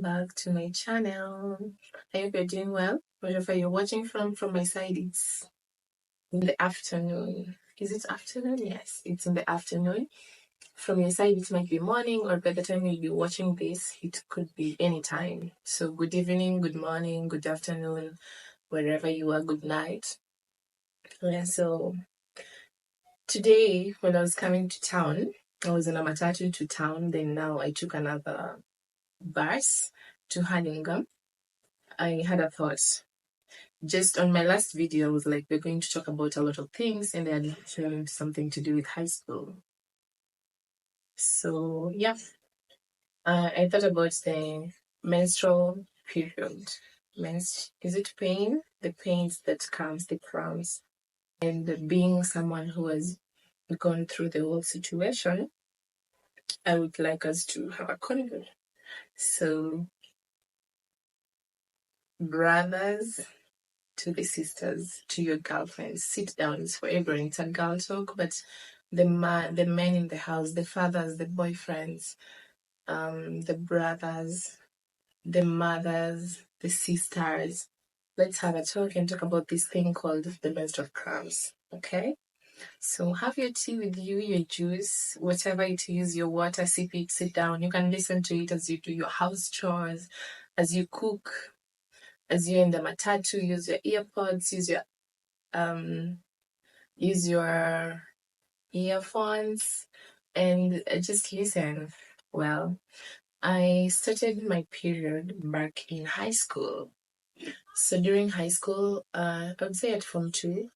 back to my channel. I hope you're doing well. Wherever you're watching from my side, it's in the afternoon. Is it afternoon? Yes, it's in the afternoon. From your side, it might be morning, or by the time you'll be watching this, it could be any time. So, good evening, good morning, good afternoon, wherever you are, good night. Yeah, so today, when I was coming to town, I was on a matatu to town, then now I took another bus to Hurlingham. I had a thought. Just on my last video, I was like, we're going to talk about a lot of things, and I had mentioned something to do with high school. So, yeah, I thought about the menstrual period. Is it pain? The pains that comes, the cramps. And being someone who has gone through the whole situation, I would like us to have a convo. So, brothers, to the sisters, to your girlfriends, sit down. It's for everyone. It's a girl talk, but the men in the house, the fathers, the boyfriends, the brothers, the mothers, the sisters. Let's have a talk and talk about this thing called the menstrual cramps. Okay? So have your tea with you, your juice, whatever it is, your water, sip it, sit down. You can listen to it as you do your house chores, as you cook, as you're in the matatu, use your earpods, use your earphones, and just listen. Well, I started my period back in high school. So during high school, I would say at form two.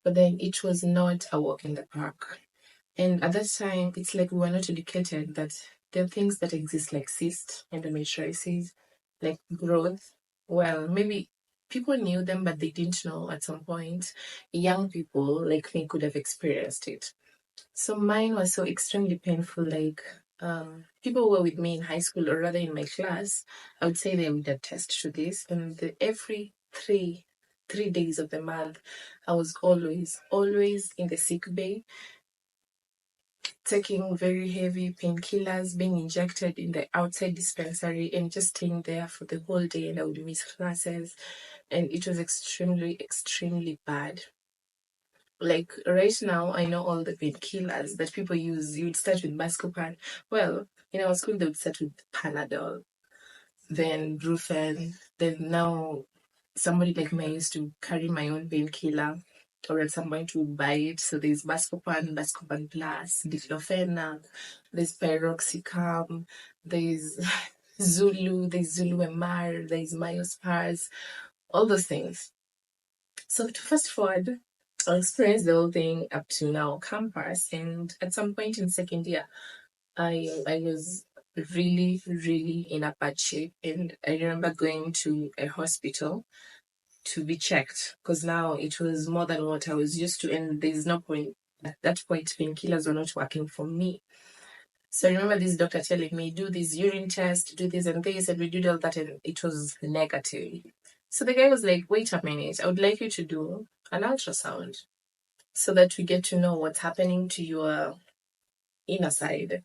But then it was not a walk in the park. And at that time, it's like we were not educated that there are things that exist like cyst, endometriosis, like growth. Well, maybe people knew them, but they didn't know at some point. Young people like me could have experienced it. So mine was so extremely painful. Like people who were with me in high school, or rather in my class, I would say they would attest to this. And every three days of the month, I was always in the sick bay, taking very heavy painkillers, being injected in the outside dispensary, and just staying there for the whole day. And I would miss classes, and it was extremely bad. Like right now, I know all the painkillers that people use. You would start with Buscopan. Well, in our school, they would start with Panadol, then Brufen, then now somebody like me used to carry my own painkiller, or at some point would buy it. So there's Buscopan Plus, Diclofenac, there's Pyroxicam, there's there's Zulu MR, there's Myospars, all those things. So to fast forward, I experienced the whole thing up to now campus, and at some point in second year, I was really in a bad shape, and I remember going to a hospital to be checked because now it was more than what I was used to, and there's no point at that point. Painkillers were not working for me. So I remember this doctor telling me, do this urine test, do this and this, and we did all that, and it was negative. So the guy was like, wait a minute, I would like you to do an ultrasound so that we get to know what's happening to your inner side.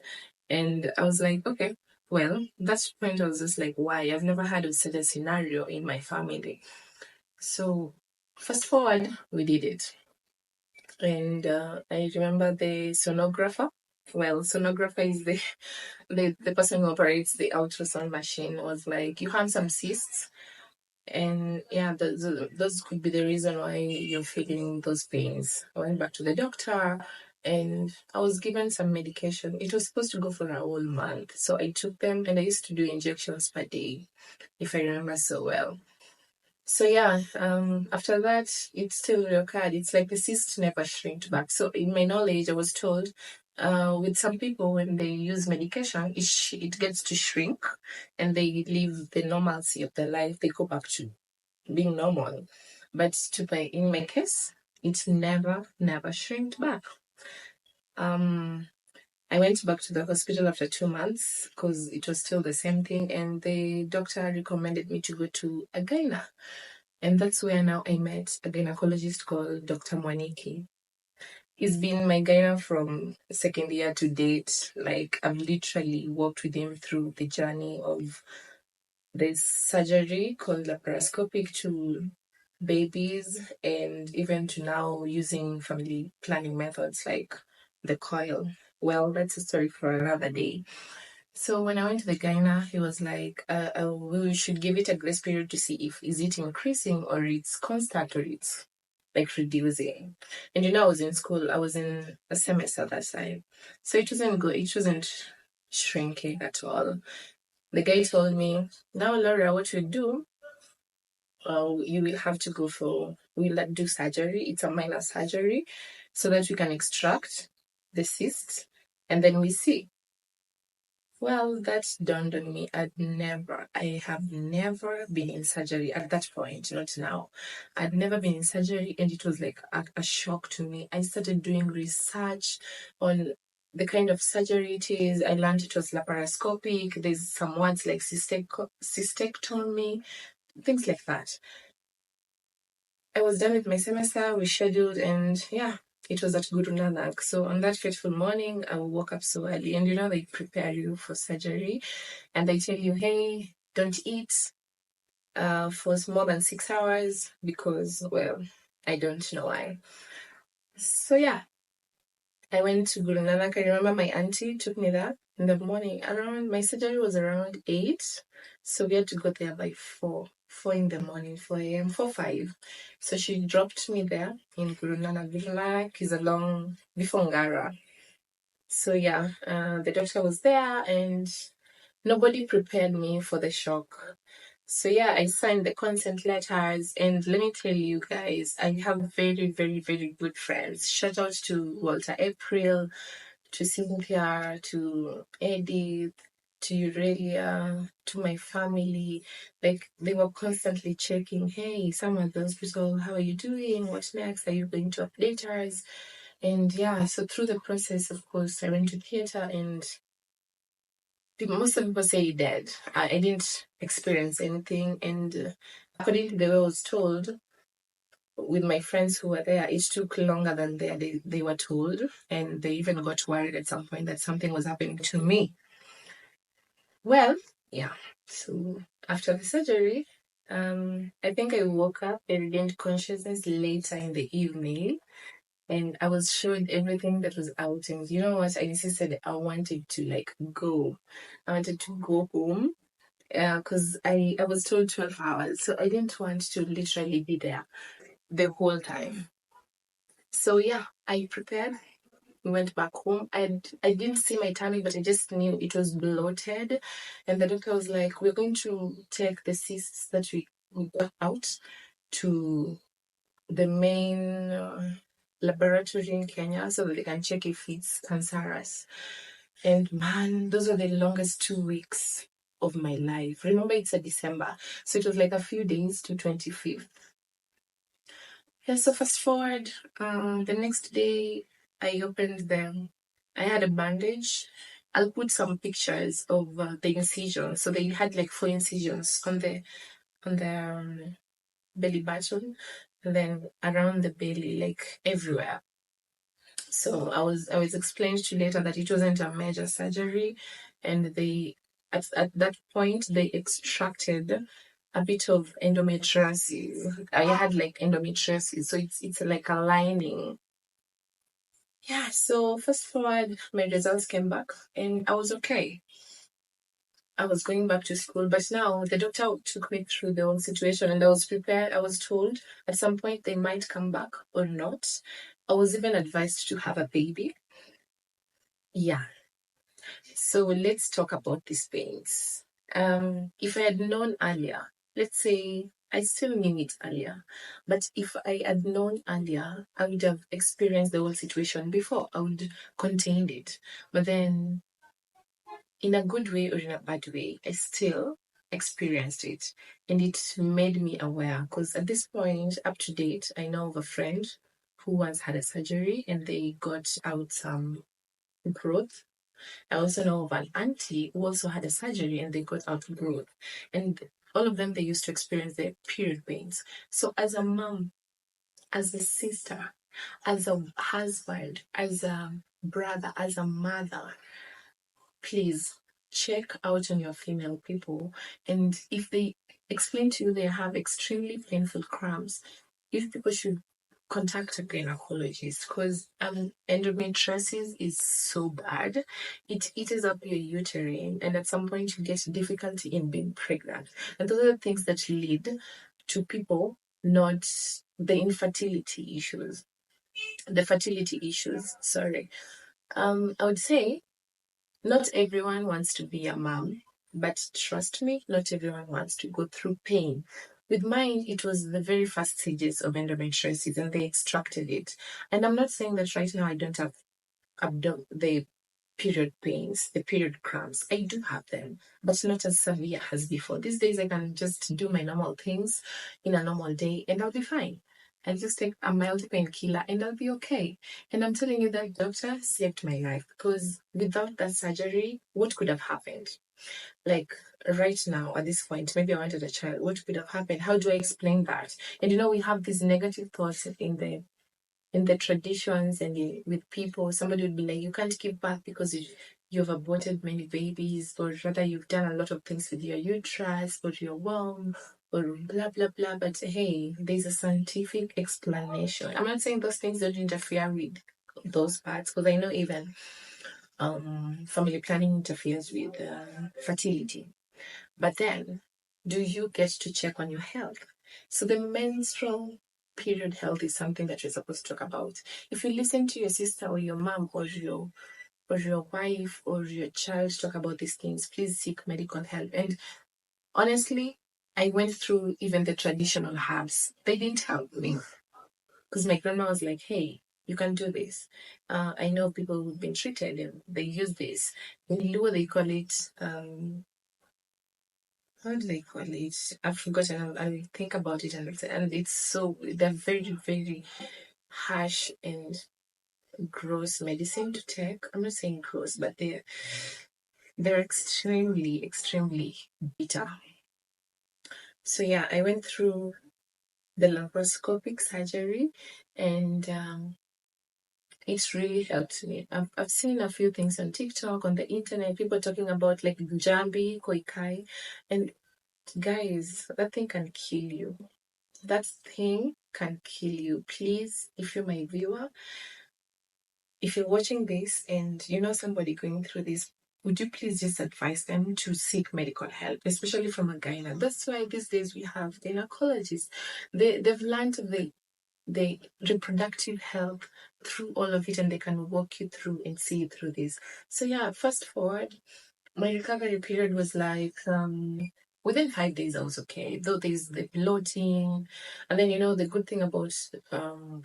And I was like, okay. Well, that's the point. I was just like, why? I've never had such a scenario in my family. So fast forward, we did it. And I remember the sonographer. Well, sonographer is the person who operates the ultrasound machine, was like, you have some cysts. And yeah, those could be the reason why you're feeling those pains. I went back to the doctor and I was given some medication. It was supposed to go for a whole month. So I took them, and I used to do injections per day, if I remember so well. So yeah, after that, it still reoccurred. It's like the cyst never shrinked back. So in my knowledge, I was told with some people, when they use medication, it gets to shrink and they live the normalcy of their life. They go back to being normal. But in my case, it never shrinked back. I went back to the hospital after 2 months because it was still the same thing, and the doctor recommended me to go to a gyna. And that's where now I met a gynecologist called Dr. Mwaniki. He's been my gyna from second year to date. Like, I've literally walked with him through the journey of this surgery called laparoscopic to babies, and even to now using family planning methods like the coil. Well, that's a story for another day. So when I went to the gyna, he was like, we should give it a grace period to see if is it increasing or it's constant or it's like reducing. And I was in school. I was in a semester that time, so it wasn't good. It wasn't shrinking at all. The guy told me, now Laura, what you do? You will have to go for, we'll do surgery. It's a minor surgery, so that we can extract the cysts, and then we see. Well, that dawned on me. I have never been in surgery at that point, not now. I'd never been in surgery, and it was like a shock to me. I started doing research on the kind of surgery it is. I learned it was laparoscopic. There's some words like cystectomy, things like that. I was done with my semester, we scheduled, and yeah, it was at Guru Nanak. So on that fateful morning, I woke up so early, and they prepare you for surgery, and they tell you, hey, don't eat for more than 6 hours because, well, I don't know why. So yeah, I went to Guru Nanak. I remember my auntie took me there in the morning. Around my surgery was around 8, so we had to go there by 4 in the morning, 4 a.m., 4-5. So she dropped me there in Guru Nanak. Guru Nanak is along before Ngara. So yeah, the doctor was there, and nobody prepared me for the shock. So yeah, I signed the consent letters, and let me tell you guys, I have very, very, very good friends. Shout out to Walter April, to Cynthia, to Edith, to Aurelia, to my family. Like, they were constantly checking, hey, some at the hospital, how are you doing? What next? Are you going to update us? And yeah, so through the process, of course, I went to theater, and most of the people say dead. I didn't experience anything, and according to the way I was told, with my friends who were there, it took longer than they were told, and they even got worried at some point that something was happening to me. Well, yeah. So after the surgery, I think I woke up and regained consciousness later in the evening, and I was showed everything that was out. And you know what? I insisted I wanted to like go. I wanted to go home because I was told 12 hours, so I didn't want to literally be there the whole time. So yeah, I prepared. We went back home. I didn't see my tummy, but I just knew it was bloated. And the doctor was like, we're going to take the cysts that we got out to the main laboratory in Kenya so that they can check if it's cancerous. And man, those were the longest 2 weeks of my life. Remember, it's a December, so it was like a few days to 25th. Yeah, so fast forward, the next day I opened them. I had a bandage. I'll put some pictures of the incisions. So they had like 4 incisions on the belly button, and then around the belly, like everywhere. So I was explained to later that it wasn't a major surgery, and they at that point they extracted a bit of endometriosis. I had like endometriosis, so it's like a lining. Yeah, so fast forward, my results came back, and I was okay. I was going back to school, but now the doctor took me through the whole situation, and I was prepared. I was told at some point they might come back or not. I was even advised to have a baby. Yeah, so let's talk about these pains. If I had known earlier, let's say I still knew it earlier, but if I had known earlier, I would have experienced the whole situation before. I would contained it. But then, in a good way or in a bad way, I still experienced it. And it made me aware because at this point, up to date, I know of a friend who once had a surgery and they got out some growth. I also know of an auntie who also had a surgery and they got out growth. And all of them, they used to experience their period pains. So as a mom, as a sister, As a husband, as a brother, as a mother, please check out on your female people. And if they explain to you they have extremely painful cramps, if people should contact a gynecologist, because endometriosis is so bad. It eats up your uterine, and at some point you get difficulty in being pregnant. And those are the things that lead to people not the infertility issues, the fertility issues. Sorry. I would say not everyone wants to be a mom, but trust me, not everyone wants to go through pain. With mine, it was the very first stages of endometriosis and they extracted it. And I'm not saying that right now I don't have the period pains, the period cramps. I do have them, but not as severe as before. These days, I can just do my normal things in a normal day and I'll be fine. I'll just take a mild painkiller and I'll be okay. And I'm telling you that doctor saved my life because without that surgery, what could have happened? Like right now, at this point, maybe I wanted a child. What could have happened? How do I explain that? And we have these negative thoughts in the traditions and with people. Somebody would be like, you can't give birth because you've aborted many babies, or rather you've done a lot of things with your uterus or your womb or blah blah blah. But hey, there's a scientific explanation. I'm not saying those things don't interfere with those parts, because I know even family planning interferes with fertility. But then, do you get to check on your health? So the menstrual period health is something that you're supposed to talk about. If you listen to your sister or your mom or your wife or your child talk about these things, please seek medical help. And honestly, I went through even the traditional herbs. They didn't help me because my grandma was like, "Hey, you can do this." I know people who've been treated and they use this. In Luo, they call it how do they call it? I've forgotten. I'll think about it, and it's so they're very very harsh and gross medicine to take. I'm not saying gross, but they're extremely bitter. So yeah, I went through the laparoscopic surgery, and it's really helped me. I've seen a few things on TikTok, on the internet, people talking about like Jambi, Koikai, and guys, that thing can kill you. That thing can kill you. Please, if you're my viewer, if you're watching this and you know somebody going through this, would you please just advise them to seek medical help, especially from a gyna? That's why these days we have gynecologists. They've learned the reproductive health through all of it, and they can walk you through and see you through this. So yeah, fast forward, my recovery period was like within 5 days I was okay. Though there's the bloating, and then the good thing about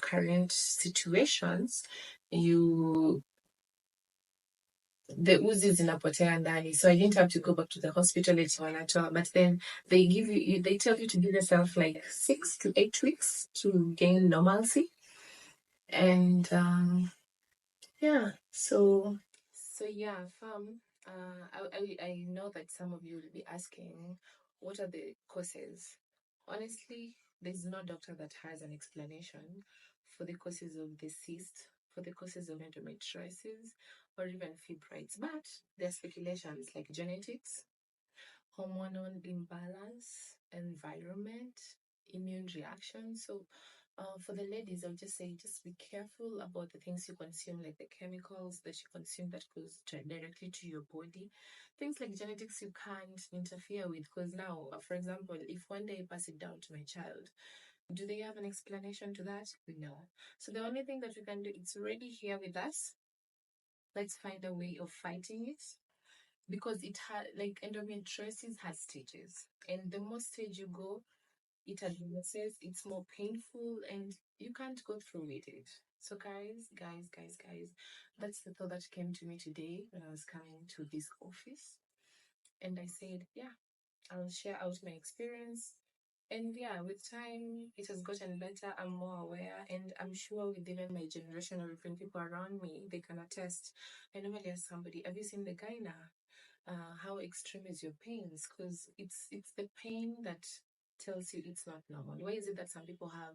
current situations, you the uzis zinapotea ndani, so I didn't have to go back to the hospital at all. But then they tell you to give yourself like 6 to 8 weeks to gain normalcy, and yeah, so yeah, fam. I know that some of you will be asking, what are the causes? Honestly, there's no doctor that has an explanation for the causes of the cyst, for the causes of endometriosis, or even fibroids. But there are speculations like genetics, hormonal imbalance, environment, immune reaction. So, for the ladies, I'll just say just be careful about the things you consume, like the chemicals that you consume that goes directly to your body. Things like genetics you can't interfere with, because now, for example, if one day I pass it down to my child, do they have an explanation to that? No. So the only thing that we can do, it's already here with us. Let's find a way of fighting it, because it had like endometriosis has stages, and the more stage you go, it advances, it's more painful, and you can't go through with it. So guys, that's the thought that came to me today when I was coming to this office, and I said, yeah, I'll share out my experience. And yeah, with time, it has gotten better. I'm more aware, and I'm sure with even my generation or even people around me, they can attest. I normally ask somebody, "Have you seen the guy now? How extreme is your pains?" Because it's the pain that tells you it's not normal. Why is it that some people have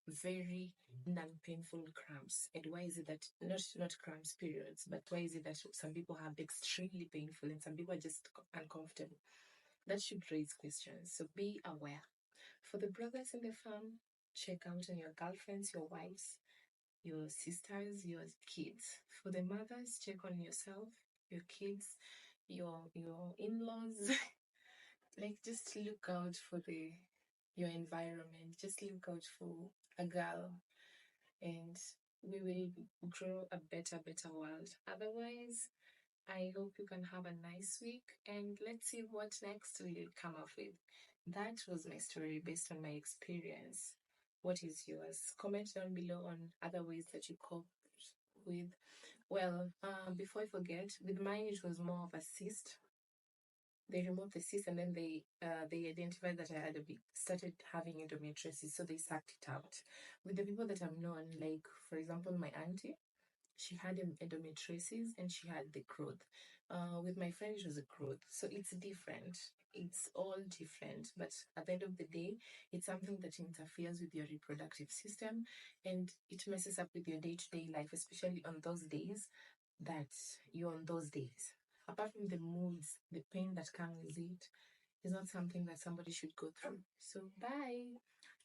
very non-painful cramps. And why is it that not cramps periods, but why is it that some people have extremely painful and some people are just uncomfortable? That should raise questions. So be aware. For the brothers in the farm, check out on your girlfriends, your wives, your sisters, your kids. For the mothers, check on yourself, your kids, your in-laws. Like, just look out for your environment. Just look out for a girl, and we will grow a better world. Otherwise, I hope you can have a nice week, and let's see what next we'll come up with. That was my story based on my experience. What is yours? Comment down below on other ways that you cope with. Well, before I forget, with mine it was more of a cyst. They removed the cyst and then they identified that I had started having endometriosis, so they sucked it out. With the people that I've known, like for example, my auntie, she had endometriosis and she had the growth. With my friend, it was a growth. So it's different. It's all different. But at the end of the day, it's something that interferes with your reproductive system and it messes up with your day to day life, especially on those days that you're on those days. Apart from the moods, the pain that comes with it is not something that somebody should go through. So, bye.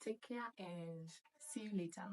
Take care and see you later.